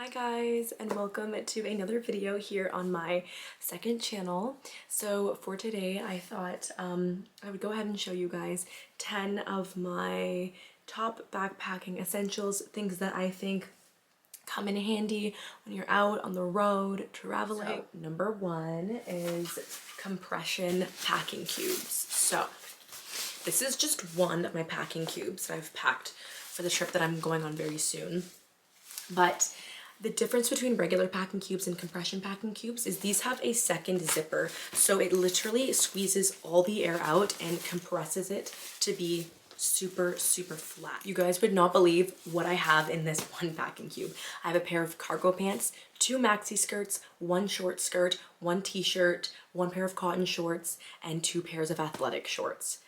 Hi guys, and welcome to another video here on my second channel. So for today I thought I would go ahead and show you guys 10 of my top backpacking essentials, things that I think come in handy when you're out on the road traveling. So, number one is compression packing cubes. So this is just one of my packing cubes that I've packed for the trip that I'm going on very soon. But the difference between regular packing cubes and compression packing cubes is these have a second zipper. So it literally squeezes all the air out and compresses it to be super flat. You guys would not believe what I have in this one packing cube. I have a pair of cargo pants, 2 maxi skirts, 1 short skirt, 1 t-shirt, 1 pair of cotton shorts, and 2 pairs of athletic shorts.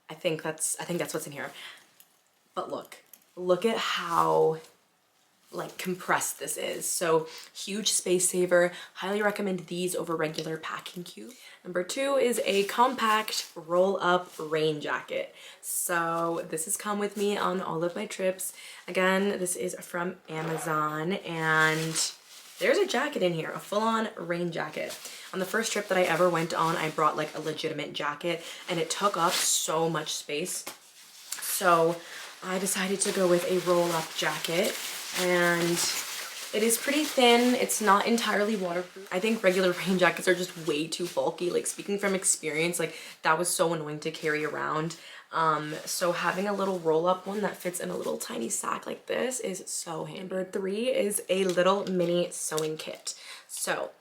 I think that's what's in here. But look at how like compressed this is. So huge space saver. Highly recommend these over regular packing cube. Number 2 is a compact roll up rain jacket. So this has come with me on all of my trips. Again, this is from Amazon and there's a jacket in here, a full-on rain jacket. On the first trip that I ever went on, I brought like a legitimate jacket and it took up so much space. So I decided to go with a roll-up jacket. And it is pretty thin. It's not entirely waterproof. I think regular rain jackets are just way too bulky. Like, speaking from experience, like that was so annoying to carry around. So having a little roll-up one that fits in a little tiny sack like this is so handy. Number 3 is a little mini sewing kit. So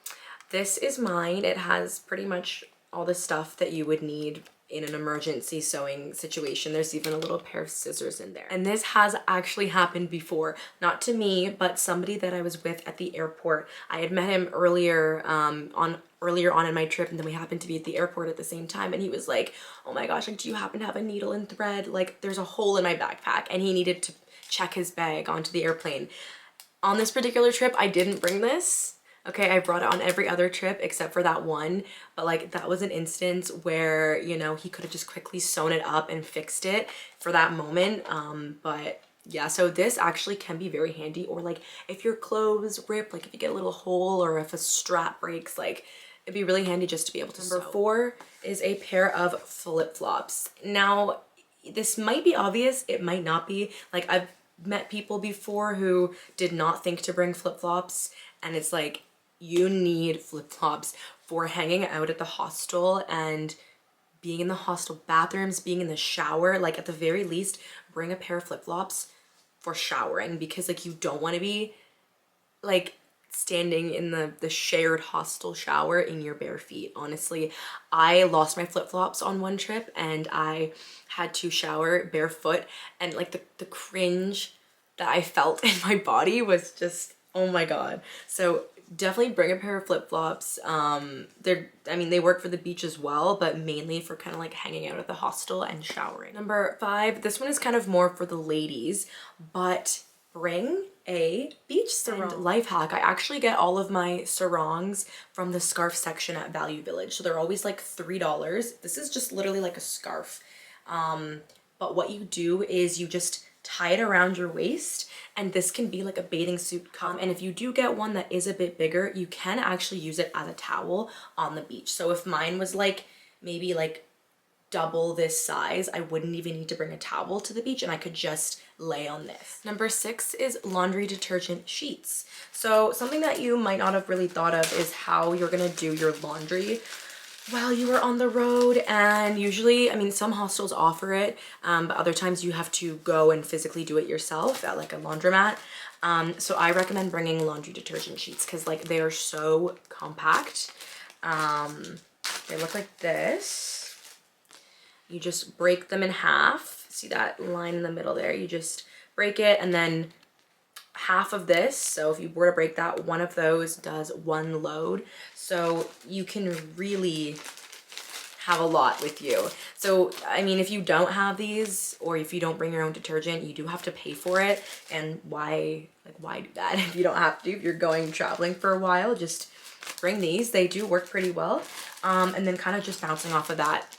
this is mine. It has pretty much all the stuff that you would need in an emergency sewing situation. There's even a little pair of scissors in there. And this has actually happened before, not to me, but somebody that I was with at the airport. I had met him earlier on in my trip, and then we happened to be at the airport at the same time, and he was like, oh my gosh, like, do you happen to have a needle and thread? Like, there's a hole in my backpack, and he needed to check his bag onto the airplane. On this particular trip, I didn't bring this. Okay, I brought it on every other trip except for that one, but like that was an instance where, you know, he could have just quickly sewn it up and fixed it for that moment. But yeah, so this actually can be very handy, or like if your clothes rip, like if you get a little hole or if a strap breaks, like it'd be really handy just to be able to sew. Number 4 is a pair of flip-flops. Now, this might be obvious, it might not be. Like, I've met people before who did not think to bring flip-flops, and it's like, you need flip-flops for hanging out at the hostel and being in the hostel bathrooms, being in the shower. Like, at the very least, bring a pair of flip-flops for showering, because like you don't want to be like standing in the shared hostel shower in your bare feet. Honestly, I lost my flip-flops on one trip and I had to shower barefoot, and like the cringe that I felt in my body was just, oh my god. So definitely bring a pair of flip-flops. They work for the beach as well, but mainly for kind of like hanging out at the hostel and showering. Number 5, this one is kind of more for the ladies, but bring a beach sarong. Life hack, I actually get all of my sarongs from the scarf section at Value Village. So they're always like $3. This is just literally like a scarf. But what you do is you just tie it around your waist, and this can be like a bathing suit cover. And if you do get one that is a bit bigger, you can actually use it as a towel on the beach. So if mine was like maybe like double this size, I wouldn't even need to bring a towel to the beach and I could just lay on this. Number 6 is laundry detergent sheets. So something that you might not have really thought of is how you're gonna do your laundry while you are on the road. And usually, I mean, some hostels offer it, but other times you have to go and physically do it yourself at like a laundromat. So I recommend bringing laundry detergent sheets because like they are so compact. They look like this. You just break them in half. See that line in the middle there? You just break it, and then half of this, so if you were to break that, one of those does 1 load. So you can really have a lot with you. So, I mean, if you don't have these, or if you don't bring your own detergent, you do have to pay for it. And why do that if you don't have to? If you're going traveling for a while, just bring these. They do work pretty well. And then kind of just bouncing off of that,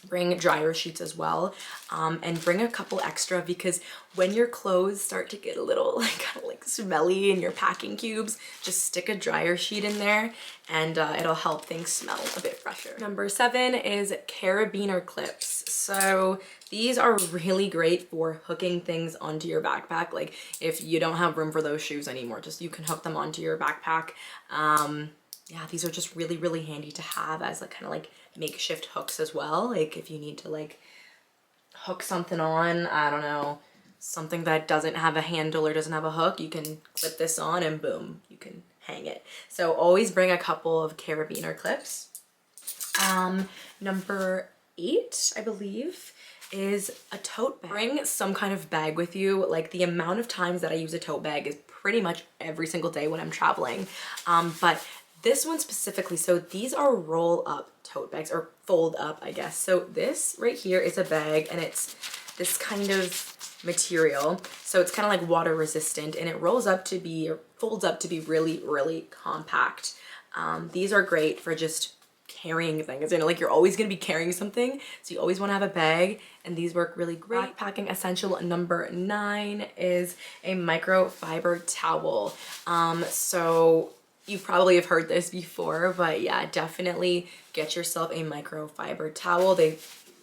Bring dryer sheets as well, and bring a couple extra, because when your clothes start to get a little like kind of like smelly in your packing cubes, just stick a dryer sheet in there and it'll help things smell a bit fresher. Number 7 is carabiner clips. So these are really great for hooking things onto your backpack. Like if you don't have room for those shoes anymore, just you can hook them onto your backpack. Yeah, these are just really, really handy to have as like kind of like makeshift hooks as well. Like if you need to like hook something on, I don't know, something that doesn't have a handle or doesn't have a hook, you can clip this on and boom, you can hang it. So always bring a couple of carabiner clips. Number 8, I believe, is a tote bag. Bring some kind of bag with you. Like the amount of times that I use a tote bag is pretty much every single day when I'm traveling. But this one specifically, so these are roll up tote bags, or fold up, I guess. So this right here is a bag, and it's this kind of material. So it's kind of like water resistant, and it rolls up to be, or folds up to be really, really compact. These are great for just carrying things. You know, like you're always going to be carrying something, so you always want to have a bag, and these work really great. Backpacking essential number 9 is a microfiber towel. So you probably have heard this before, but yeah, definitely get yourself a microfiber towel. They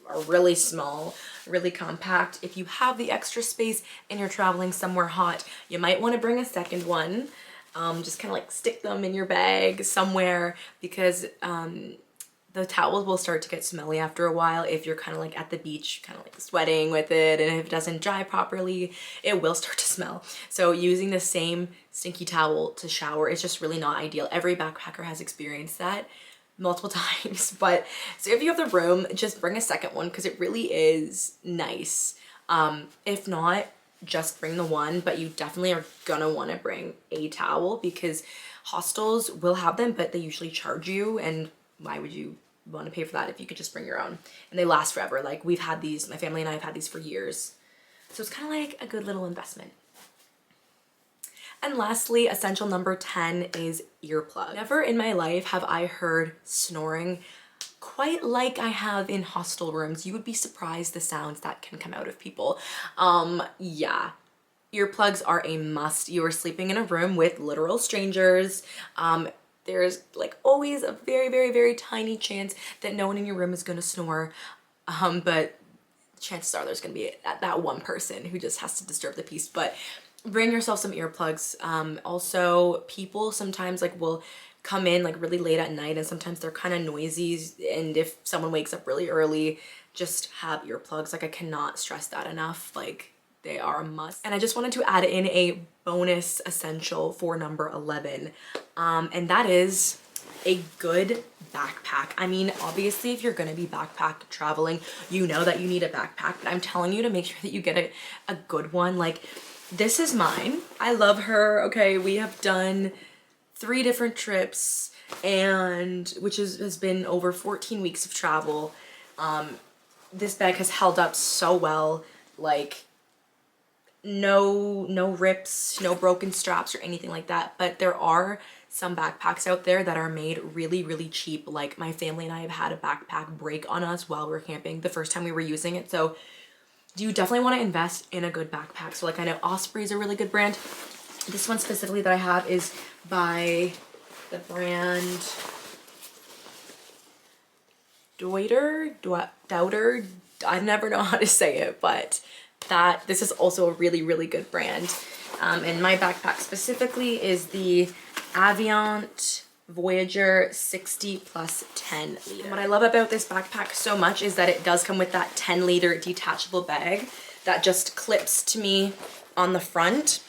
are really small, really compact. If you have the extra space and you're traveling somewhere hot, you might want to bring a second one. Just kind of like stick them in your bag somewhere, because the towels will start to get smelly after a while if you're kind of like at the beach, kind of like sweating with it, and if it doesn't dry properly, it will start to smell. So using the same stinky towel to shower is just really not ideal. Every backpacker has experienced that multiple times, but so if you have the room, just bring a second one, because it really is nice. If not, just bring the one, but you definitely are gonna want to bring a towel, because hostels will have them, but they usually charge you, and why would you want to pay for that if you could just bring your own? And they last forever. Like we've had these, my family and I have had these for years, so it's kind of like a good little investment. And lastly, essential number 10 is earplugs. Never in my life have I heard snoring quite like I have in hostel rooms. You would be surprised the sounds that can come out of people. Yeah, earplugs are a must. You are sleeping in a room with literal strangers. There's like always a very, very, very tiny chance that no one in your room is gonna snore. But chances are there's gonna be that one person who just has to disturb the peace. But bring yourself some earplugs. Also, people sometimes like will come in like really late at night, and sometimes they're kind of noisy, and if someone wakes up really early, just have earplugs. Like I cannot stress that enough. Like they are a must. And I just wanted to add in a bonus essential for number 11, and that is a good backpack. I mean, obviously if you're gonna be backpack traveling, you know that you need a backpack, but I'm telling you to make sure that you get a good one. Like this is mine. I love her. Okay, we have done 3 different trips, and which has been over 14 weeks of travel. This bag has held up so well. Like no rips, no broken straps or anything like that. But there are some backpacks out there that are made really, really cheap. Like my family and I have had a backpack break on us while we were camping the first time we were using it. So you definitely want to invest in a good backpack. So like I know Osprey is a really good brand. This one specifically that I have is by the brand Douter. I never know how to say it, but this is also a really, really good brand. And my backpack specifically is the Aviant Voyager 60 plus 10 liter. What I love about this backpack so much is that it does come with that 10 liter detachable bag that just clips to me on the front.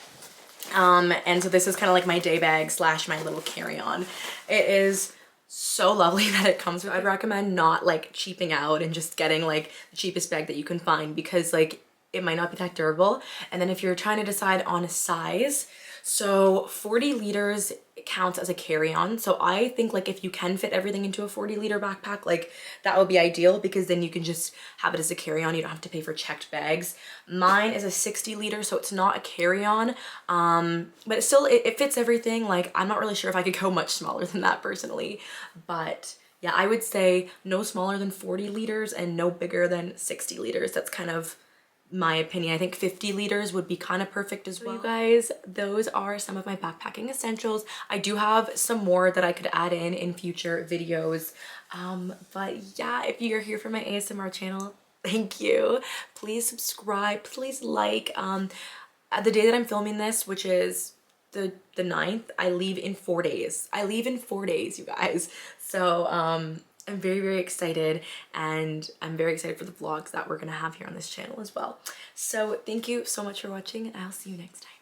And so this is kind of like my day bag slash my little carry-on. It is so lovely that it comes with. I'd recommend not like cheaping out and just getting like the cheapest bag that you can find, because like it might not be that durable. And then if you're trying to decide on a size, so 40 liters counts as a carry-on. So I think like if you can fit everything into a 40 liter backpack, like that would be ideal, because then you can just have it as a carry-on. You don't have to pay for checked bags. Mine is a 60 liter, so it's not a carry-on, but it fits everything. Like I'm not really sure if I could go much smaller than that personally, but yeah, I would say no smaller than 40 liters and no bigger than 60 liters. That's kind of my opinion. I think 50 liters would be kind of perfect as well. You guys, those are some of my backpacking essentials. I do have some more that I could add in future videos. But yeah, if you're here for my ASMR channel, thank you. Please subscribe, please like. The day that I'm filming this, which is the 9th, I leave in 4 days. I leave in 4 days, you guys. So I'm very, very excited, and I'm very excited for the vlogs that we're gonna have here on this channel as well. So thank you so much for watching, and I'll see you next time.